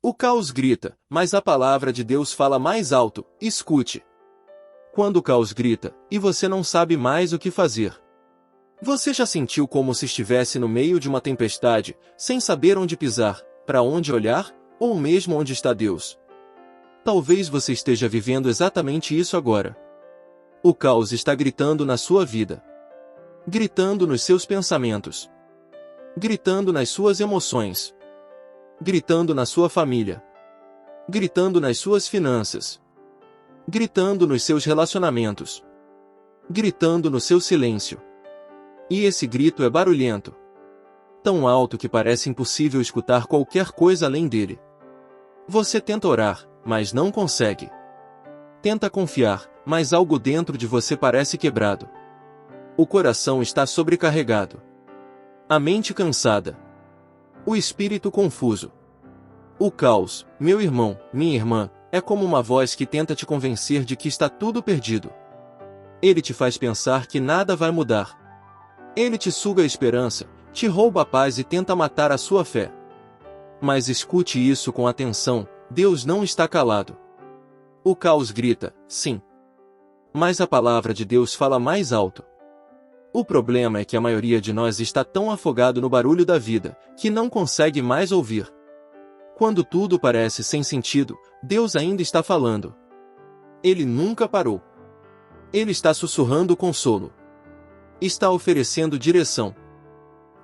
O caos grita, mas a palavra de Deus fala mais alto: escute. Quando o caos grita, e você não sabe mais o que fazer. Você já sentiu como se estivesse no meio de uma tempestade, sem saber onde pisar, para onde olhar, ou mesmo onde está Deus? Talvez você esteja vivendo exatamente isso agora. O caos está gritando na sua vida. Gritando nos seus pensamentos. Gritando nas suas emoções. Gritando na sua família. Gritando nas suas finanças. Gritando nos seus relacionamentos. Gritando no seu silêncio. E esse grito é barulhento. Tão alto que parece impossível escutar qualquer coisa além dele. Você tenta orar, mas não consegue. Tenta confiar, mas algo dentro de você parece quebrado. O coração está sobrecarregado. A mente cansada. O espírito confuso. O caos, meu irmão, minha irmã, é como uma voz que tenta te convencer de que está tudo perdido. Ele te faz pensar que nada vai mudar. Ele te suga a esperança, te rouba a paz e tenta matar a sua fé. Mas escute isso com atenção, Deus não está calado. O caos grita, sim. Mas a palavra de Deus fala mais alto. O problema é que a maioria de nós está tão afogado no barulho da vida, que não consegue mais ouvir. Quando tudo parece sem sentido, Deus ainda está falando. Ele nunca parou. Ele está sussurrando consolo. Está oferecendo direção.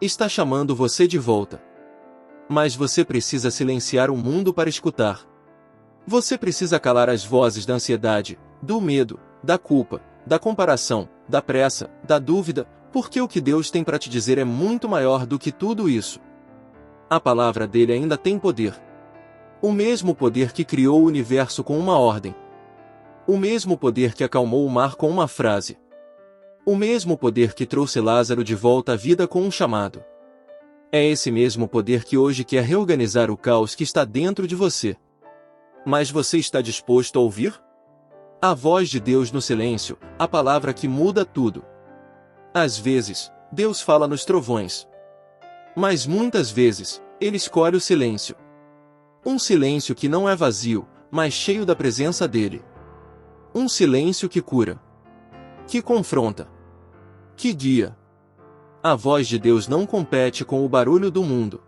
Está chamando você de volta. Mas você precisa silenciar o mundo para escutar. Você precisa calar as vozes da ansiedade, do medo, da culpa, da comparação, da pressa, da dúvida, porque o que Deus tem para te dizer é muito maior do que tudo isso. A palavra dele ainda tem poder. O mesmo poder que criou o universo com uma ordem. O mesmo poder que acalmou o mar com uma frase. O mesmo poder que trouxe Lázaro de volta à vida com um chamado. É esse mesmo poder que hoje quer reorganizar o caos que está dentro de você. Mas você está disposto a ouvir? A voz de Deus no silêncio, a palavra que muda tudo. Às vezes, Deus fala nos trovões. Mas muitas vezes, Ele escolhe o silêncio. Um silêncio que não é vazio, mas cheio da presença dEle. Um silêncio que cura. Que confronta. Que guia. A voz de Deus não compete com o barulho do mundo.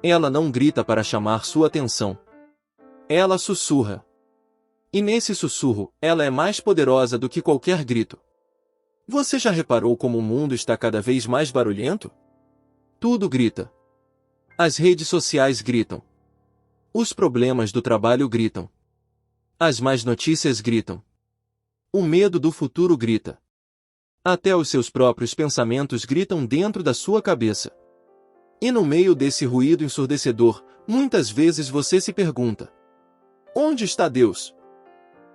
Ela não grita para chamar sua atenção. Ela sussurra. E nesse sussurro, ela é mais poderosa do que qualquer grito. Você já reparou como o mundo está cada vez mais barulhento? Tudo grita. As redes sociais gritam. Os problemas do trabalho gritam. As más notícias gritam. O medo do futuro grita. Até os seus próprios pensamentos gritam dentro da sua cabeça. E no meio desse ruído ensurdecedor, muitas vezes você se pergunta: onde está Deus?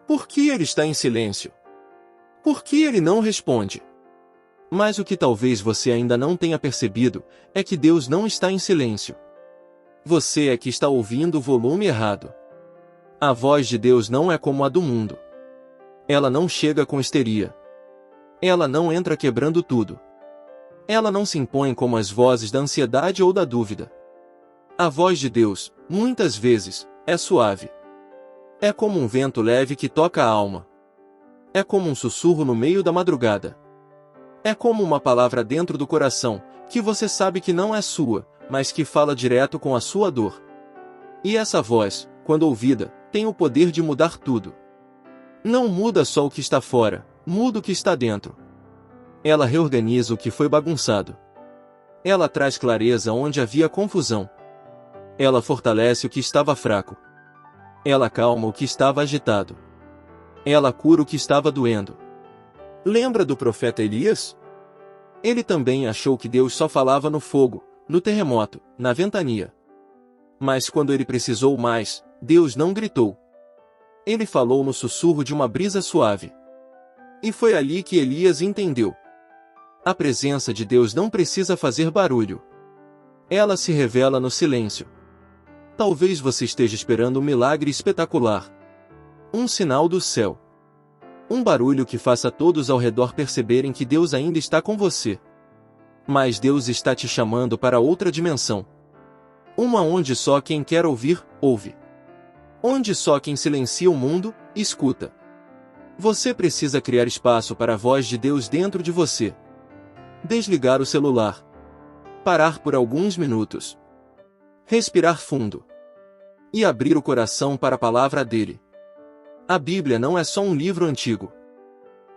Por que Ele está em silêncio? Por que Ele não responde? Mas o que talvez você ainda não tenha percebido, é que Deus não está em silêncio. Você é que está ouvindo o volume errado. A voz de Deus não é como a do mundo. Ela não chega com histeria. Ela não entra quebrando tudo. Ela não se impõe como as vozes da ansiedade ou da dúvida. A voz de Deus, muitas vezes, é suave. É como um vento leve que toca a alma. É como um sussurro no meio da madrugada. É como uma palavra dentro do coração, que você sabe que não é sua, mas que fala direto com a sua dor. E essa voz, quando ouvida, tem o poder de mudar tudo. Não muda só o que está fora, muda o que está dentro. Ela reorganiza o que foi bagunçado. Ela traz clareza onde havia confusão. Ela fortalece o que estava fraco. Ela acalma o que estava agitado. Ela cura o que estava doendo. Lembra do profeta Elias? Ele também achou que Deus só falava no fogo, no terremoto, na ventania. Mas quando ele precisou mais, Deus não gritou. Ele falou no sussurro de uma brisa suave. E foi ali que Elias entendeu. A presença de Deus não precisa fazer barulho. Ela se revela no silêncio. Talvez você esteja esperando um milagre espetacular. Um sinal do céu. Um barulho que faça todos ao redor perceberem que Deus ainda está com você. Mas Deus está te chamando para outra dimensão. Uma onde só quem quer ouvir, ouve. Onde só quem silencia o mundo, escuta. Você precisa criar espaço para a voz de Deus dentro de você. Desligar o celular. Parar por alguns minutos. Respirar fundo. E abrir o coração para a palavra dele. A Bíblia não é só um livro antigo.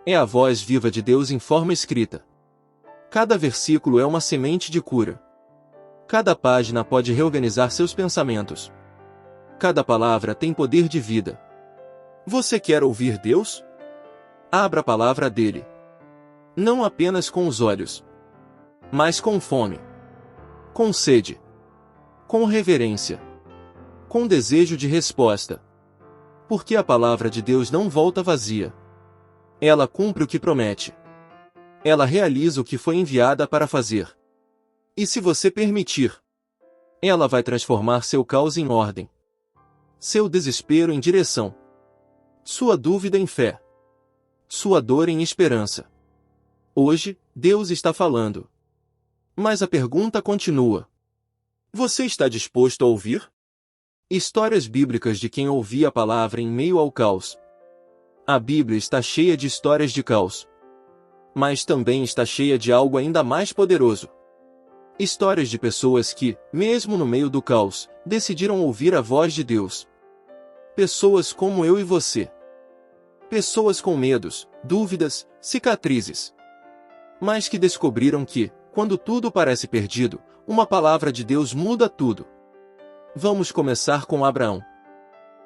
É a voz viva de Deus em forma escrita. Cada versículo é uma semente de cura. Cada página pode reorganizar seus pensamentos. Cada palavra tem poder de vida. Você quer ouvir Deus? Abra a palavra dele. Não apenas com os olhos, mas com fome, com sede, com reverência, com desejo de resposta. Porque a palavra de Deus não volta vazia. Ela cumpre o que promete. Ela realiza o que foi enviada para fazer. E se você permitir, ela vai transformar seu caos em ordem, seu desespero em direção, sua dúvida em fé, sua dor em esperança. Hoje, Deus está falando. Mas a pergunta continua. Você está disposto a ouvir? Histórias bíblicas de quem ouvia a palavra em meio ao caos. A Bíblia está cheia de histórias de caos. Mas também está cheia de algo ainda mais poderoso. Histórias de pessoas que, mesmo no meio do caos, decidiram ouvir a voz de Deus. Pessoas como eu e você. Pessoas com medos, dúvidas, cicatrizes. Mas que descobriram que, quando tudo parece perdido, uma palavra de Deus muda tudo. Vamos começar com Abraão.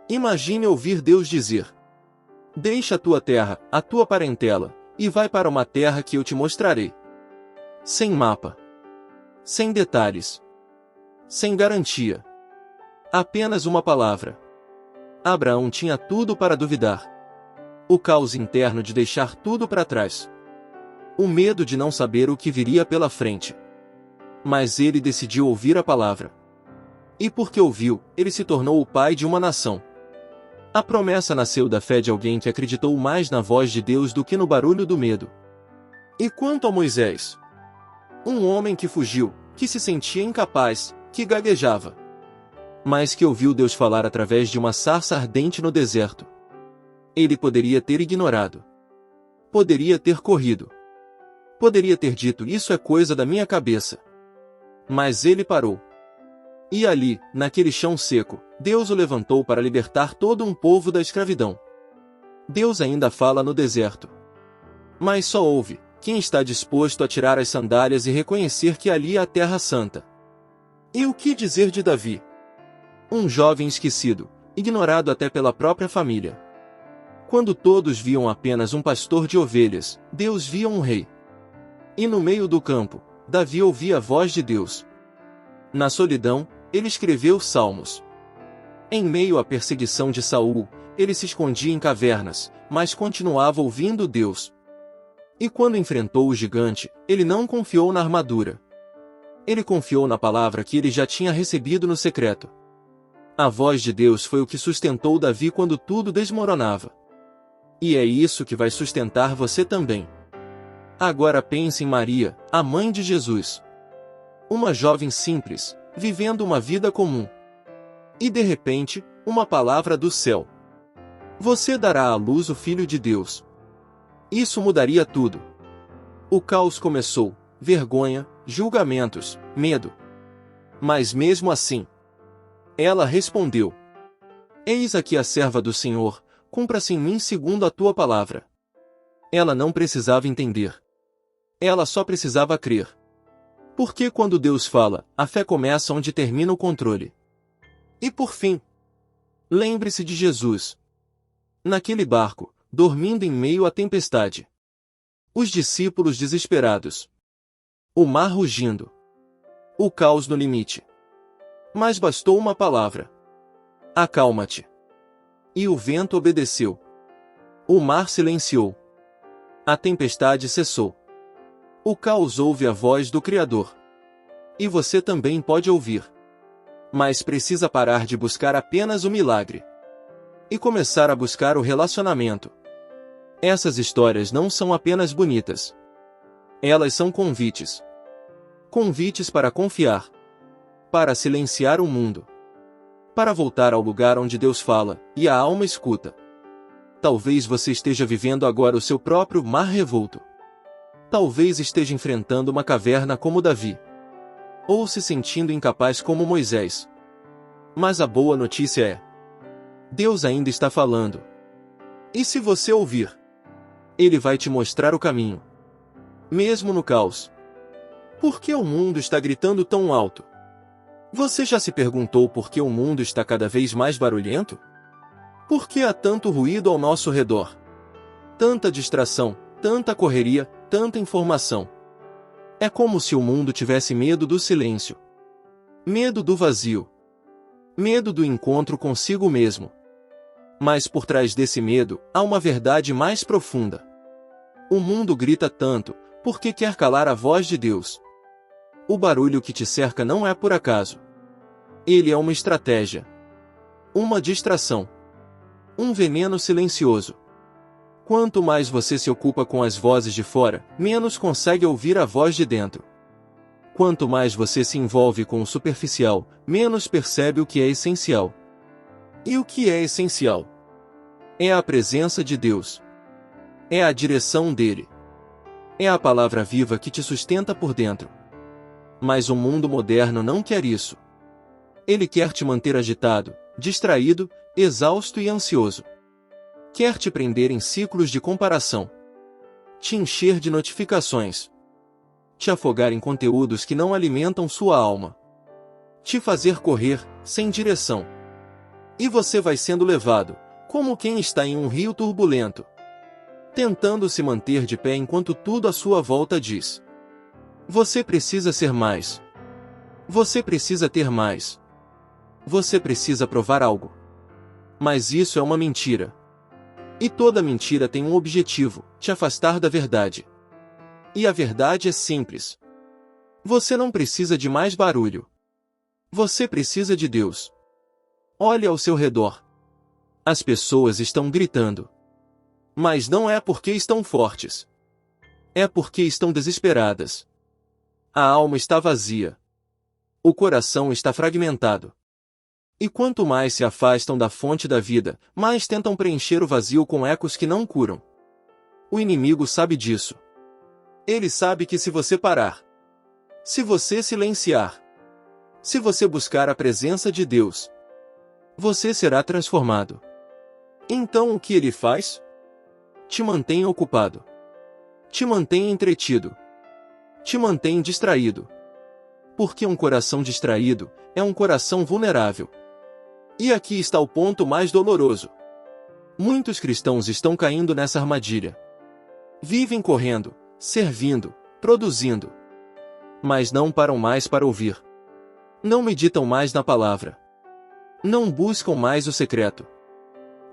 Imagine ouvir Deus dizer: deixa a tua terra, a tua parentela, e vai para uma terra que eu te mostrarei. Sem mapa. Sem detalhes. Sem garantia. Apenas uma palavra. Abraão tinha tudo para duvidar. O caos interno de deixar tudo para trás. O medo de não saber o que viria pela frente. Mas ele decidiu ouvir a palavra. E porque ouviu, ele se tornou o pai de uma nação. A promessa nasceu da fé de alguém que acreditou mais na voz de Deus do que no barulho do medo. E quanto a Moisés? Um homem que fugiu, que se sentia incapaz, que gaguejava. Mas que ouviu Deus falar através de uma sarça ardente no deserto. Ele poderia ter ignorado. Poderia ter corrido. Poderia ter dito: isso é coisa da minha cabeça. Mas ele parou. E ali, naquele chão seco, Deus o levantou para libertar todo um povo da escravidão. Deus ainda fala no deserto. Mas só ouve quem está disposto a tirar as sandálias e reconhecer que ali é a Terra Santa. E o que dizer de Davi? Um jovem esquecido, ignorado até pela própria família. Quando todos viam apenas um pastor de ovelhas, Deus via um rei. E no meio do campo, Davi ouvia a voz de Deus. Na solidão, ele escreveu salmos. Em meio à perseguição de Saul, ele se escondia em cavernas, mas continuava ouvindo Deus. E quando enfrentou o gigante, ele não confiou na armadura. Ele confiou na palavra que ele já tinha recebido no secreto. A voz de Deus foi o que sustentou Davi quando tudo desmoronava. E é isso que vai sustentar você também. Agora pense em Maria, a mãe de Jesus. Uma jovem simples, vivendo uma vida comum. E de repente, uma palavra do céu. Você dará à luz o Filho de Deus. Isso mudaria tudo. O caos começou, vergonha, julgamentos, medo. Mas mesmo assim, ela respondeu: eis aqui a serva do Senhor, cumpra-se em mim segundo a tua palavra. Ela não precisava entender. Ela só precisava crer. Porque quando Deus fala, a fé começa onde termina o controle. E por fim, lembre-se de Jesus. Naquele barco, dormindo em meio à tempestade. Os discípulos desesperados. O mar rugindo. O caos no limite. Mas bastou uma palavra. Acalma-te. E o vento obedeceu. O mar silenciou. A tempestade cessou. O caos ouve a voz do Criador. E você também pode ouvir. Mas precisa parar de buscar apenas o milagre. E começar a buscar o relacionamento. Essas histórias não são apenas bonitas. Elas são convites. Convites para confiar. para silenciar o mundo, para voltar ao lugar onde Deus fala, e a alma escuta. Talvez você esteja vivendo agora o seu próprio mar revolto. Talvez esteja enfrentando uma caverna como Davi, ou se sentindo incapaz como Moisés. Mas a boa notícia é: Deus ainda está falando. E se você ouvir, Ele vai te mostrar o caminho, mesmo no caos. Por que o mundo está gritando tão alto? Você já se perguntou por que o mundo está cada vez mais barulhento? Por que há tanto ruído ao nosso redor? Tanta distração, tanta correria, tanta informação. É como se o mundo tivesse medo do silêncio, medo do vazio, medo do encontro consigo mesmo. Mas por trás desse medo, há uma verdade mais profunda. O mundo grita tanto, porque quer calar a voz de Deus. O barulho que te cerca não é por acaso. Ele é uma estratégia, uma distração, um veneno silencioso. Quanto mais você se ocupa com as vozes de fora, menos consegue ouvir a voz de dentro. Quanto mais você se envolve com o superficial, menos percebe o que é essencial. E o que é essencial? É a presença de Deus. É a direção dele. É a palavra viva que te sustenta por dentro. Mas o mundo moderno não quer isso. Ele quer te manter agitado, distraído, exausto e ansioso. Quer te prender em ciclos de comparação, te encher de notificações, te afogar em conteúdos que não alimentam sua alma, te fazer correr, sem direção. E você vai sendo levado, como quem está em um rio turbulento, tentando se manter de pé enquanto tudo à sua volta diz: você precisa ser mais. Você precisa ter mais. Você precisa provar algo. Mas isso é uma mentira. E toda mentira tem um objetivo: te afastar da verdade. E a verdade é simples. Você não precisa de mais barulho. Você precisa de Deus. Olhe ao seu redor. As pessoas estão gritando. Mas não é porque estão fortes. É porque estão desesperadas. A alma está vazia. O coração está fragmentado. E quanto mais se afastam da fonte da vida, mais tentam preencher o vazio com ecos que não curam. O inimigo sabe disso. Ele sabe que se você parar, se você silenciar, se você buscar a presença de Deus, você será transformado. Então o que ele faz? Te mantém ocupado. Te mantém entretido. Te mantém distraído. Porque um coração distraído é um coração vulnerável. E aqui está o ponto mais doloroso. Muitos cristãos estão caindo nessa armadilha. Vivem correndo, servindo, produzindo. Mas não param mais para ouvir. Não meditam mais na palavra. Não buscam mais o secreto.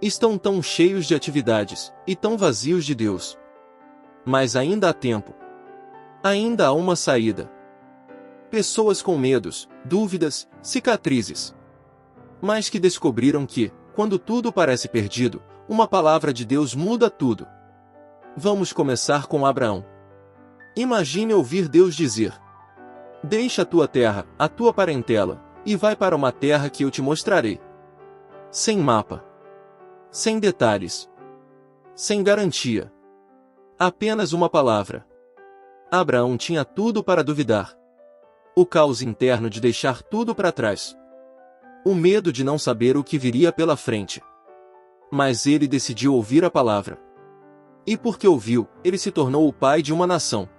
Estão tão cheios de atividades, e tão vazios de Deus. Mas ainda há tempo. Ainda há uma saída. Pessoas com medos, dúvidas, cicatrizes. Mas que descobriram que, quando tudo parece perdido, uma palavra de Deus muda tudo. Vamos começar com Abraão. Imagine ouvir Deus dizer: deixa a tua terra, a tua parentela, e vai para uma terra que eu te mostrarei. Sem mapa. Sem detalhes. Sem garantia. Apenas uma palavra. Abraão tinha tudo para duvidar. O caos interno de deixar tudo para trás. O medo de não saber o que viria pela frente. Mas ele decidiu ouvir a palavra. E porque ouviu, ele se tornou o pai de uma nação.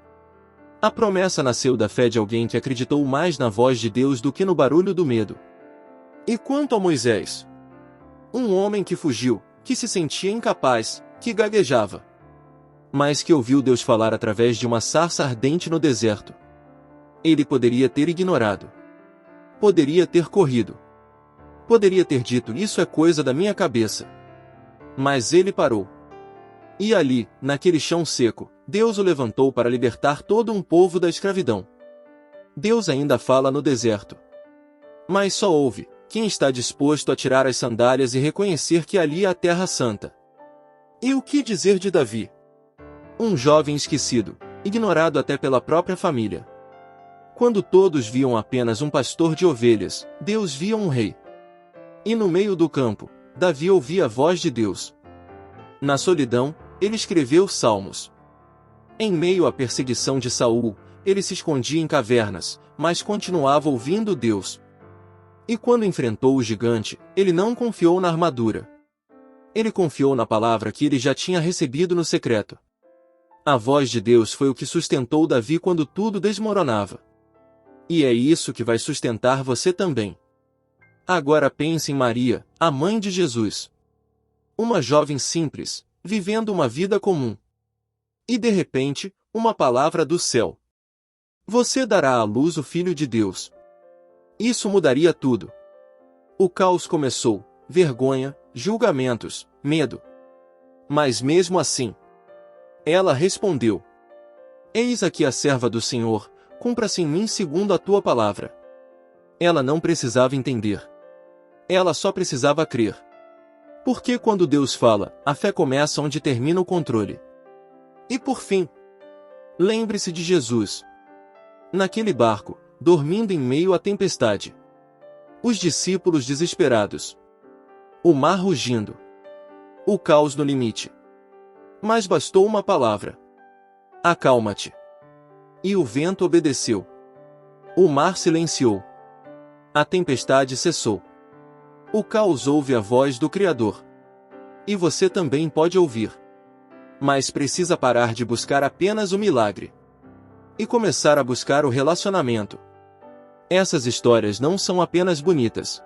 A promessa nasceu da fé de alguém que acreditou mais na voz de Deus do que no barulho do medo. E quanto a Moisés? Um homem que fugiu, que se sentia incapaz, que gaguejava. Mas que ouviu Deus falar através de uma sarça ardente no deserto. Ele poderia ter ignorado. Poderia ter corrido. Poderia ter dito: isso é coisa da minha cabeça. Mas ele parou. E ali, naquele chão seco, Deus o levantou para libertar todo um povo da escravidão. Deus ainda fala no deserto. Mas só ouve quem está disposto a tirar as sandálias e reconhecer que ali é a Terra Santa. E o que dizer de Davi? Um jovem esquecido, ignorado até pela própria família. Quando todos viam apenas um pastor de ovelhas, Deus via um rei. E no meio do campo, Davi ouvia a voz de Deus. Na solidão, ele escreveu salmos. Em meio à perseguição de Saul, ele se escondia em cavernas, mas continuava ouvindo Deus. E quando enfrentou o gigante, ele não confiou na armadura. Ele confiou na palavra que ele já tinha recebido no secreto. A voz de Deus foi o que sustentou Davi quando tudo desmoronava. E é isso que vai sustentar você também. Agora pense em Maria, a mãe de Jesus. Uma jovem simples, vivendo uma vida comum. E de repente, uma palavra do céu. Você dará à luz o Filho de Deus. Isso mudaria tudo. O caos começou, vergonha, julgamentos, medo. Mas mesmo assim, ela respondeu: Eis aqui a serva do Senhor, cumpra-se em mim segundo a tua palavra. Ela não precisava entender. Ela só precisava crer. Porque quando Deus fala, a fé começa onde termina o controle. E por fim, lembre-se de Jesus. Naquele barco, dormindo em meio à tempestade. Os discípulos desesperados. O mar rugindo. O caos no limite. Mas bastou uma palavra. Acalma-te. E o vento obedeceu. O mar silenciou. A tempestade cessou. O caos ouve a voz do Criador. E você também pode ouvir. Mas precisa parar de buscar apenas o milagre. E começar a buscar o relacionamento. Essas histórias não são apenas bonitas.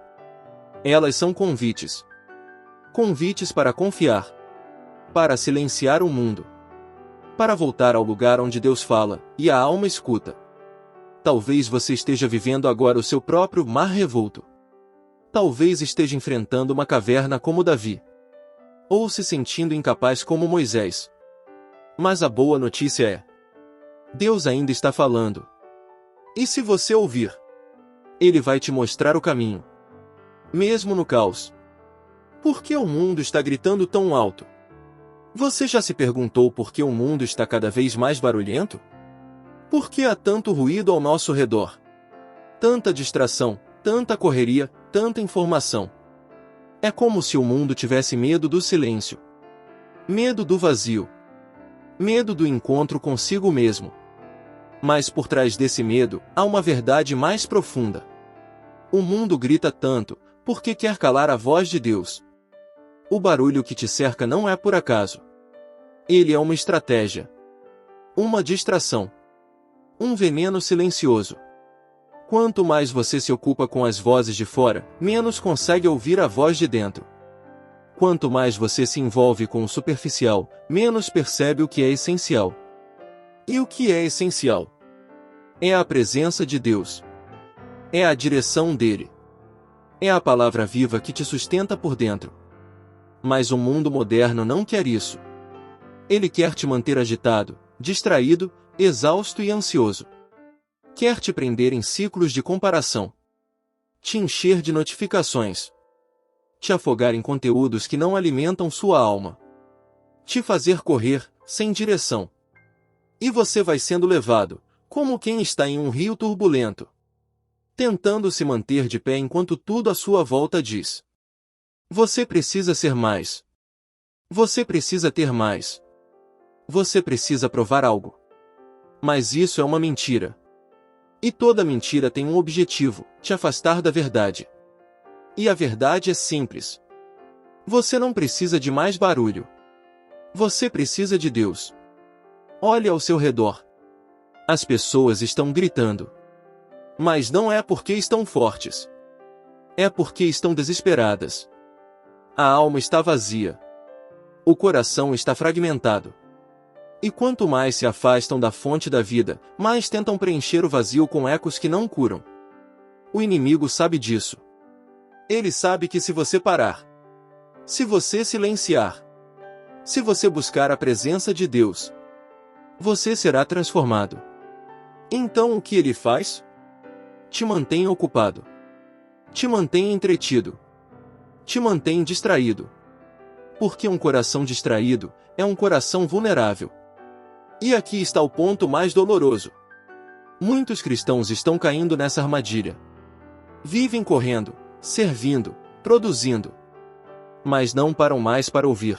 Elas são convites. Convites para confiar. Para silenciar o mundo. Para voltar ao lugar onde Deus fala, e a alma escuta. Talvez você esteja vivendo agora o seu próprio mar revolto. Talvez esteja enfrentando uma caverna como Davi. Ou se sentindo incapaz como Moisés. Mas a boa notícia é: Deus ainda está falando. E se você ouvir, Ele vai te mostrar o caminho. Mesmo no caos. Por que o mundo está gritando tão alto? Você já se perguntou por que o mundo está cada vez mais barulhento? Por que há tanto ruído ao nosso redor? Tanta distração, tanta correria, tanta informação. É como se o mundo tivesse medo do silêncio. Medo do vazio. Medo do encontro consigo mesmo. Mas por trás desse medo, há uma verdade mais profunda. O mundo grita tanto, porque quer calar a voz de Deus. O barulho que te cerca não é por acaso. Ele é uma estratégia. Uma distração. Um veneno silencioso. Quanto mais você se ocupa com as vozes de fora, menos consegue ouvir a voz de dentro. Quanto mais você se envolve com o superficial, menos percebe o que é essencial. E o que é essencial? É a presença de Deus. É a direção dele. É a palavra viva que te sustenta por dentro. Mas o mundo moderno não quer isso. Ele quer te manter agitado, distraído, exausto e ansioso. Quer te prender em ciclos de comparação. Te encher de notificações. Te afogar em conteúdos que não alimentam sua alma. Te fazer correr, sem direção. E você vai sendo levado, como quem está em um rio turbulento. Tentando se manter de pé enquanto tudo à sua volta diz: você precisa ser mais. Você precisa ter mais. Você precisa provar algo. Mas isso é uma mentira. E toda mentira tem um objetivo: te afastar da verdade. E a verdade é simples. Você não precisa de mais barulho. Você precisa de Deus. Olhe ao seu redor. As pessoas estão gritando. Mas não é porque estão fortes. É porque estão desesperadas. A alma está vazia. O coração está fragmentado. E quanto mais se afastam da fonte da vida, mais tentam preencher o vazio com ecos que não curam. O inimigo sabe disso. Ele sabe que se você parar, se você silenciar, se você buscar a presença de Deus, você será transformado. Então o que ele faz? Te mantém ocupado. Te mantém entretido. Te mantém distraído. Porque um coração distraído é um coração vulnerável. E aqui está o ponto mais doloroso. Muitos cristãos estão caindo nessa armadilha. Vivem correndo, servindo, produzindo. Mas não param mais para ouvir.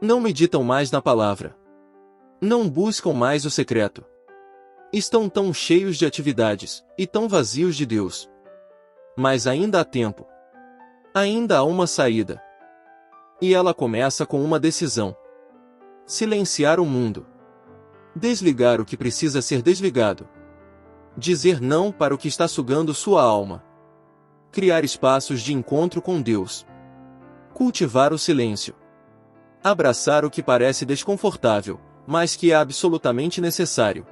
Não meditam mais na palavra. Não buscam mais o secreto. Estão tão cheios de atividades, e tão vazios de Deus. Mas ainda há tempo. Ainda há uma saída. E ela começa com uma decisão. Silenciar o mundo. Desligar o que precisa ser desligado. Dizer não para o que está sugando sua alma. Criar espaços de encontro com Deus. Cultivar o silêncio. Abraçar o que parece desconfortável, mas que é absolutamente necessário.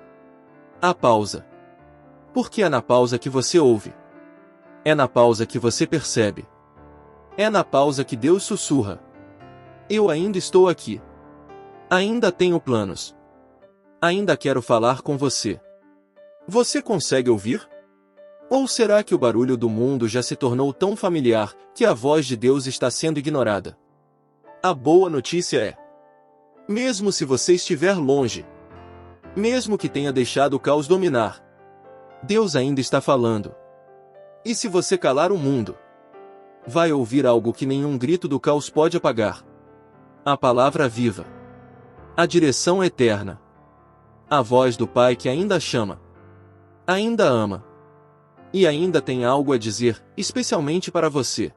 A pausa. Porque é na pausa que você ouve. É na pausa que você percebe. É na pausa que Deus sussurra. Eu ainda estou aqui. Ainda tenho planos. Ainda quero falar com você. Você consegue ouvir? Ou será que o barulho do mundo já se tornou tão familiar que a voz de Deus está sendo ignorada? A boa notícia é: mesmo se você estiver longe, mesmo que tenha deixado o caos dominar, Deus ainda está falando. E se você calar o mundo, vai ouvir algo que nenhum grito do caos pode apagar. A palavra viva. A direção eterna. A voz do Pai que ainda chama. Ainda ama. E ainda tem algo a dizer, especialmente para você.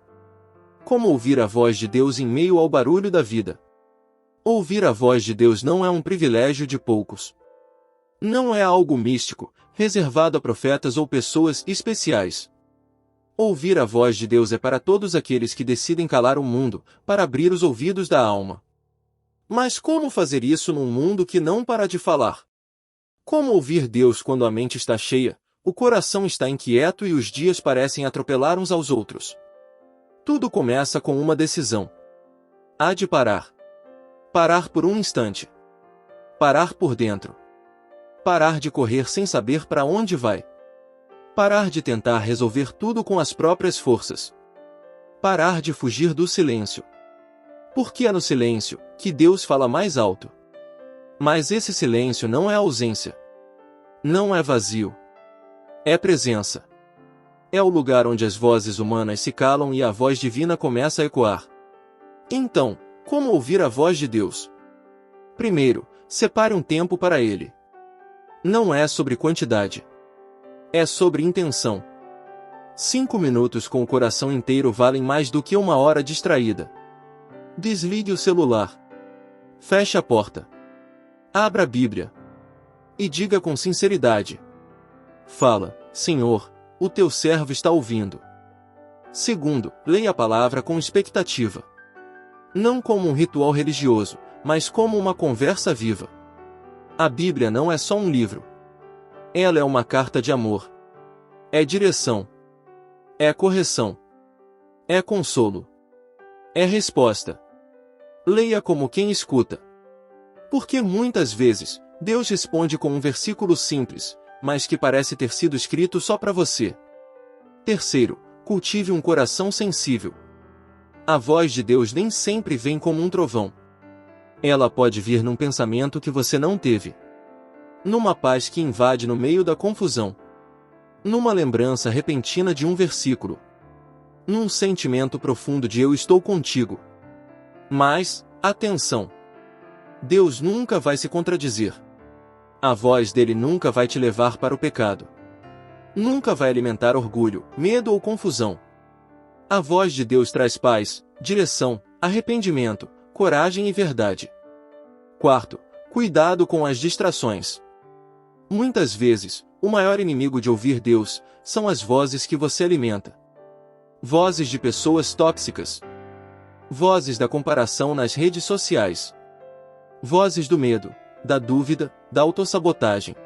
Como ouvir a voz de Deus em meio ao barulho da vida? Ouvir a voz de Deus não é um privilégio de poucos. Não é algo místico, reservado a profetas ou pessoas especiais. Ouvir a voz de Deus é para todos aqueles que decidem calar o mundo, para abrir os ouvidos da alma. Mas como fazer isso num mundo que não para de falar? Como ouvir Deus quando a mente está cheia, o coração está inquieto e os dias parecem atropelar uns aos outros? Tudo começa com uma decisão. Há de parar. Parar por um instante. Parar por dentro. Parar de correr sem saber para onde vai. Parar de tentar resolver tudo com as próprias forças. Parar de fugir do silêncio. Porque é no silêncio que Deus fala mais alto. Mas esse silêncio não é ausência. Não é vazio. É presença. É o lugar onde as vozes humanas se calam e a voz divina começa a ecoar. Então, como ouvir a voz de Deus? Primeiro, separe um tempo para Ele. Não é sobre quantidade. É sobre intenção. 5 minutos com o coração inteiro valem mais do que 1 hora distraída. Desligue o celular. Feche a porta. Abra a Bíblia. E diga com sinceridade. Fala, Senhor, o teu servo está ouvindo. Segundo, leia a palavra com expectativa. Não como um ritual religioso, mas como uma conversa viva. A Bíblia não é só um livro. Ela é uma carta de amor. É direção. É correção. É consolo. É resposta. Leia como quem escuta. Porque muitas vezes, Deus responde com um versículo simples, mas que parece ter sido escrito só para você. Terceiro, cultive um coração sensível. A voz de Deus nem sempre vem como um trovão. Ela pode vir num pensamento que você não teve. Numa paz que invade no meio da confusão. Numa lembrança repentina de um versículo. Num sentimento profundo de eu estou contigo. Mas, atenção! Deus nunca vai se contradizer. A voz dele nunca vai te levar para o pecado. Nunca vai alimentar orgulho, medo ou confusão. A voz de Deus traz paz, direção, arrependimento, coragem e verdade. Quarto, cuidado com as distrações. Muitas vezes, o maior inimigo de ouvir Deus são as vozes que você alimenta. Vozes de pessoas tóxicas. Vozes da comparação nas redes sociais. Vozes do medo, da dúvida, da autossabotagem.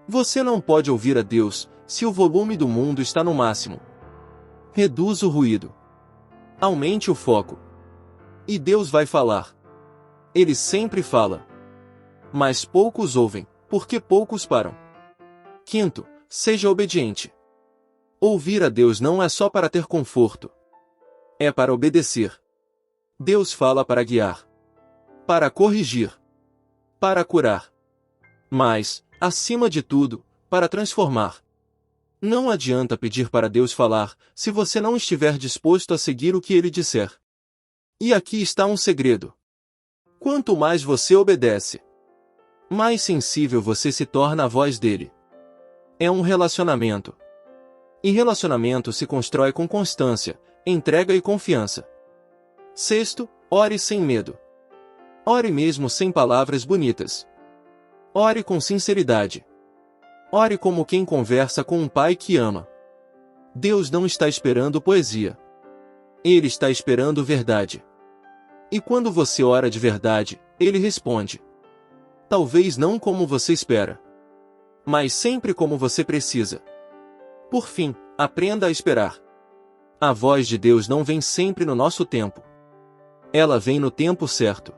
Você não pode ouvir a Deus se o volume do mundo está no máximo. Reduza o ruído. Aumente o foco. E Deus vai falar. Ele sempre fala. Mas poucos ouvem, porque poucos param. Quinto, seja obediente. Ouvir a Deus não é só para ter conforto. É para obedecer. Deus fala para guiar. Para corrigir. Para curar. Mas, acima de tudo, para transformar. Não adianta pedir para Deus falar, se você não estiver disposto a seguir o que Ele disser. E aqui está um segredo. Quanto mais você obedece, mais sensível você se torna à voz dele. É um relacionamento. E relacionamento se constrói com constância, entrega e confiança. Sexto, ore sem medo. Ore mesmo sem palavras bonitas. Ore com sinceridade. Ore como quem conversa com um pai que ama. Deus não está esperando poesia. Ele está esperando verdade. E quando você ora de verdade, Ele responde. Talvez não como você espera, mas sempre como você precisa. Por fim, aprenda a esperar. A voz de Deus não vem sempre no nosso tempo. Ela vem no tempo certo.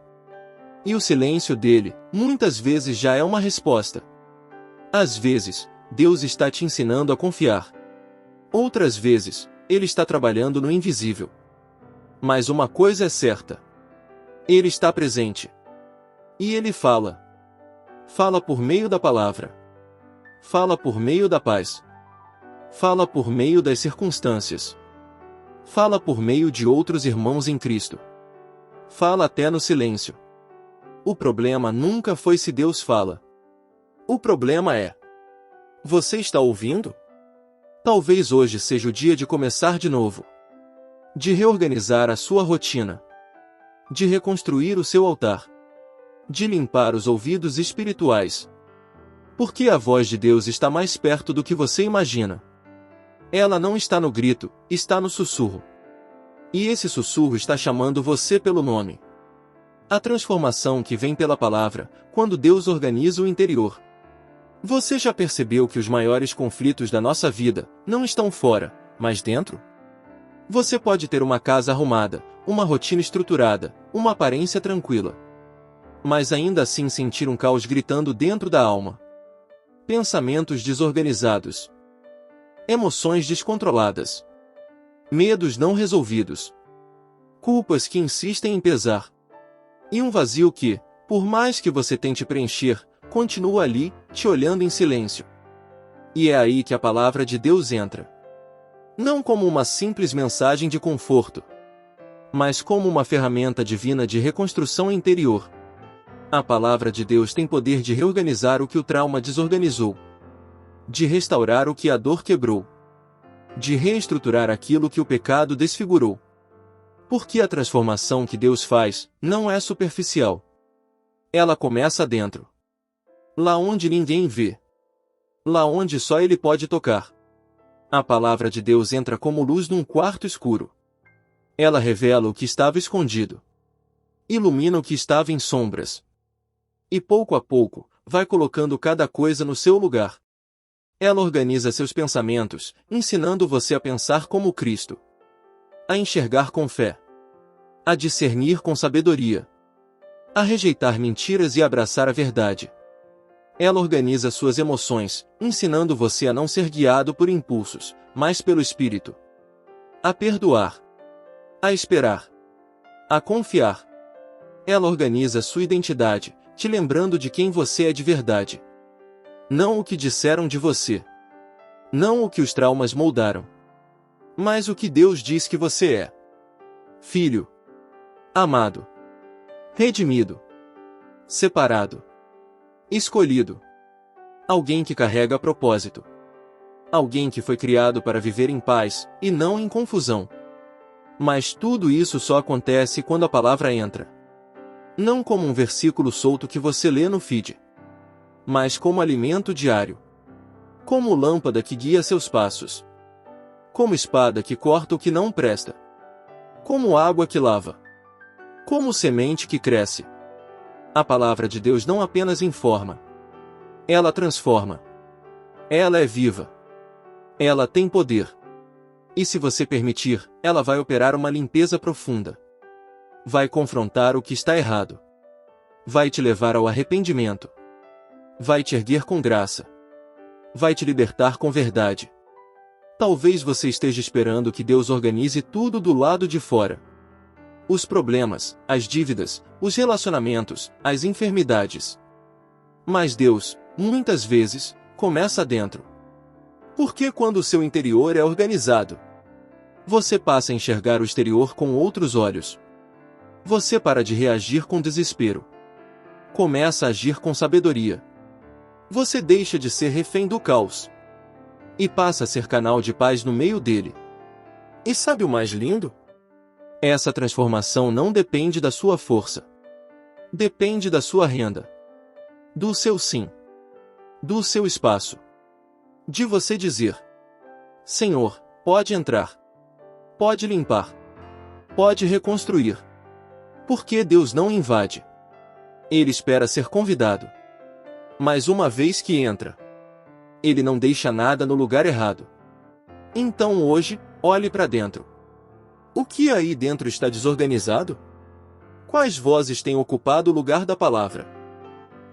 E o silêncio dele, muitas vezes já é uma resposta. Às vezes, Deus está te ensinando a confiar. Outras vezes, Ele está trabalhando no invisível. Mas uma coisa é certa. Ele está presente. E Ele fala. Fala por meio da palavra. Fala por meio da paz. Fala por meio das circunstâncias. Fala por meio de outros irmãos em Cristo. Fala até no silêncio. O problema nunca foi se Deus fala. O problema é: você está ouvindo? Talvez hoje seja o dia de começar de novo. De reorganizar a sua rotina. De reconstruir o seu altar. De limpar os ouvidos espirituais. Porque a voz de Deus está mais perto do que você imagina. Ela não está no grito, está no sussurro. E esse sussurro está chamando você pelo nome. A transformação que vem pela palavra, quando Deus organiza o interior. Você já percebeu que os maiores conflitos da nossa vida não estão fora, mas dentro? Você pode ter uma casa arrumada, uma rotina estruturada, uma aparência tranquila. Mas ainda assim sentir um caos gritando dentro da alma. Pensamentos desorganizados. Emoções descontroladas. Medos não resolvidos. Culpas que insistem em pesar. E um vazio que, por mais que você tente preencher, continua ali, te olhando em silêncio. E é aí que a palavra de Deus entra. Não como uma simples mensagem de conforto, mas como uma ferramenta divina de reconstrução interior. A palavra de Deus tem poder de reorganizar o que o trauma desorganizou, de restaurar o que a dor quebrou, de reestruturar aquilo que o pecado desfigurou. Porque a transformação que Deus faz não é superficial. Ela começa dentro. Lá onde ninguém vê. Lá onde só Ele pode tocar. A palavra de Deus entra como luz num quarto escuro. Ela revela o que estava escondido. Ilumina o que estava em sombras. E pouco a pouco, vai colocando cada coisa no seu lugar. Ela organiza seus pensamentos, ensinando você a pensar como Cristo. A enxergar com fé. A discernir com sabedoria. A rejeitar mentiras e abraçar a verdade. Ela organiza suas emoções, ensinando você a não ser guiado por impulsos, mas pelo Espírito. A perdoar. A esperar. A confiar. Ela organiza sua identidade, te lembrando de quem você é de verdade. Não o que disseram de você. Não o que os traumas moldaram. Mas o que Deus diz que você é. Filho. Amado. Redimido. Separado. Escolhido. Alguém que carrega propósito. Alguém que foi criado para viver em paz, e não em confusão. Mas tudo isso só acontece quando a palavra entra. Não como um versículo solto que você lê no feed, mas como alimento diário. Como lâmpada que guia seus passos. Como espada que corta o que não presta. Como água que lava. Como semente que cresce. A palavra de Deus não apenas informa. Ela transforma. Ela é viva. Ela tem poder. E se você permitir, ela vai operar uma limpeza profunda. Vai confrontar o que está errado. Vai te levar ao arrependimento. Vai te erguer com graça. Vai te libertar com verdade. Talvez você esteja esperando que Deus organize tudo do lado de fora. Os problemas, as dívidas, os relacionamentos, as enfermidades. Mas Deus, muitas vezes, começa dentro. Porque quando o seu interior é organizado, você passa a enxergar o exterior com outros olhos. Você para de reagir com desespero. Começa a agir com sabedoria. Você deixa de ser refém do caos e passa a ser canal de paz no meio dele. E sabe o mais lindo? Essa transformação não depende da sua força. Depende da sua renda, do seu sim, do seu espaço. De você dizer: Senhor, pode entrar, pode limpar, pode reconstruir. Porque Deus não invade. Ele espera ser convidado. Mas uma vez que entra, Ele não deixa nada no lugar errado. Então hoje, olhe para dentro. O que aí dentro está desorganizado? Quais vozes têm ocupado o lugar da palavra?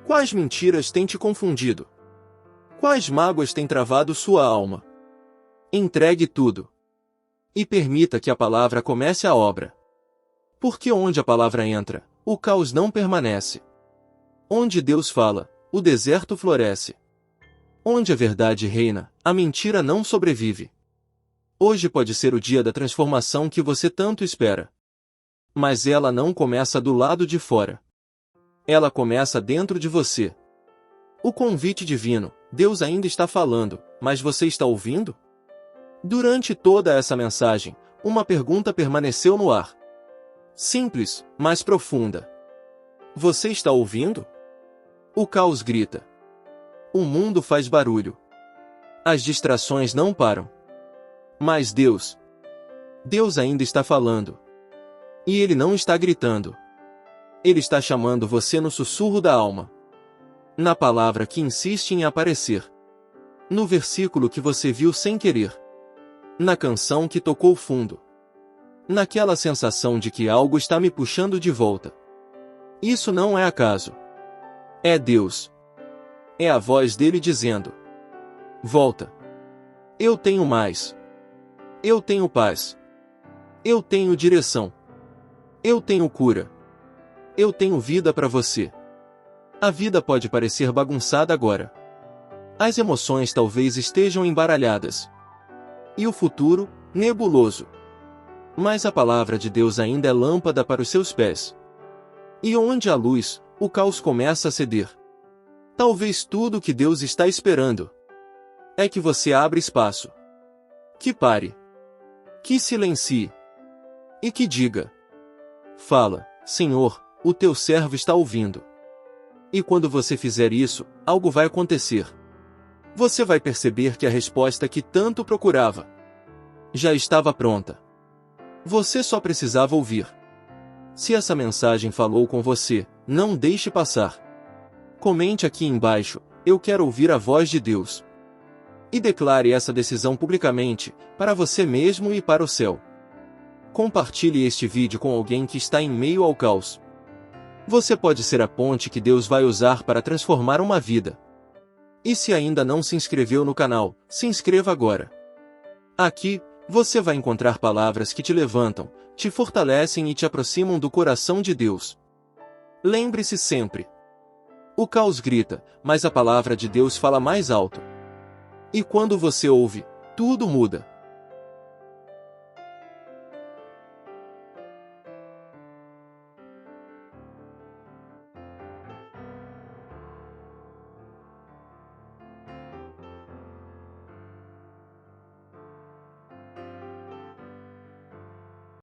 Quais mentiras têm te confundido? Quais mágoas têm travado sua alma? Entregue tudo. E permita que a palavra comece a obra. Porque onde a palavra entra, o caos não permanece. Onde Deus fala, o deserto floresce. Onde a verdade reina, a mentira não sobrevive. Hoje pode ser o dia da transformação que você tanto espera. Mas ela não começa do lado de fora. Ela começa dentro de você. O convite divino, Deus ainda está falando, mas você está ouvindo? Durante toda essa mensagem, uma pergunta permaneceu no ar. Simples, mas profunda. Você está ouvindo? O caos grita. O mundo faz barulho. As distrações não param. Mas Deus ainda está falando. E Ele não está gritando. Ele está chamando você no sussurro da alma. Na palavra que insiste em aparecer. No versículo que você viu sem querer. Na canção que tocou fundo. Naquela sensação de que algo está me puxando de volta. Isso não é acaso. É Deus. É a voz dele dizendo: volta. Eu tenho mais. Eu tenho paz. Eu tenho direção. Eu tenho cura. Eu tenho vida para você. A vida pode parecer bagunçada agora. As emoções talvez estejam embaralhadas. E o futuro, nebuloso. Mas a palavra de Deus ainda é lâmpada para os seus pés. E onde há luz, o caos começa a ceder. Talvez tudo o que Deus está esperando é que você abra espaço. Que pare. Que silencie. E que diga: fala, Senhor, o teu servo está ouvindo. E quando você fizer isso, algo vai acontecer. Você vai perceber que a resposta que tanto procurava já estava pronta. Você só precisava ouvir. Se essa mensagem falou com você, não deixe passar. Comente aqui embaixo: eu quero ouvir a voz de Deus. E declare essa decisão publicamente, para você mesmo e para o céu. Compartilhe este vídeo com alguém que está em meio ao caos. Você pode ser a ponte que Deus vai usar para transformar uma vida. E se ainda não se inscreveu no canal, se inscreva agora. Aqui, você vai encontrar palavras que te levantam, te fortalecem e te aproximam do coração de Deus. Lembre-se sempre: o caos grita, mas a palavra de Deus fala mais alto. E quando você ouve, tudo muda.